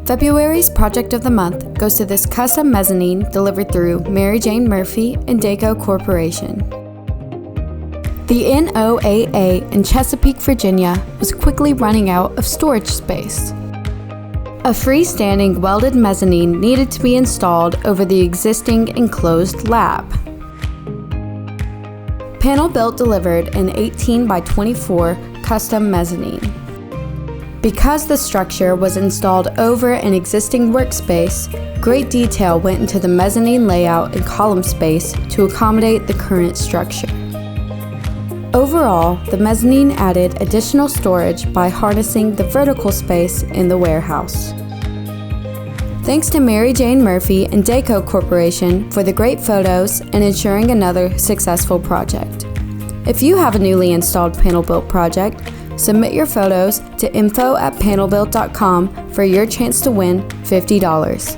February's Project of the Month goes to this custom mezzanine delivered through Mary Jane Murphy and Daco Corporation. The NOAA in Chesapeake, Virginia was quickly running out of storage space. A freestanding welded mezzanine needed to be installed over the existing enclosed lab. Panel Built delivered an 18 by 24 custom mezzanine. Because the structure was installed over an existing workspace, great detail went into the mezzanine layout and column space to accommodate the current structure. Overall, the mezzanine added additional storage by harnessing the vertical space in the warehouse. Thanks to Mary Jane Murphy and Daco Corporation for the great photos and ensuring another successful project. If you have a newly installed Panel Built project, submit your photos to info@panelbuilt.com for your chance to win $50.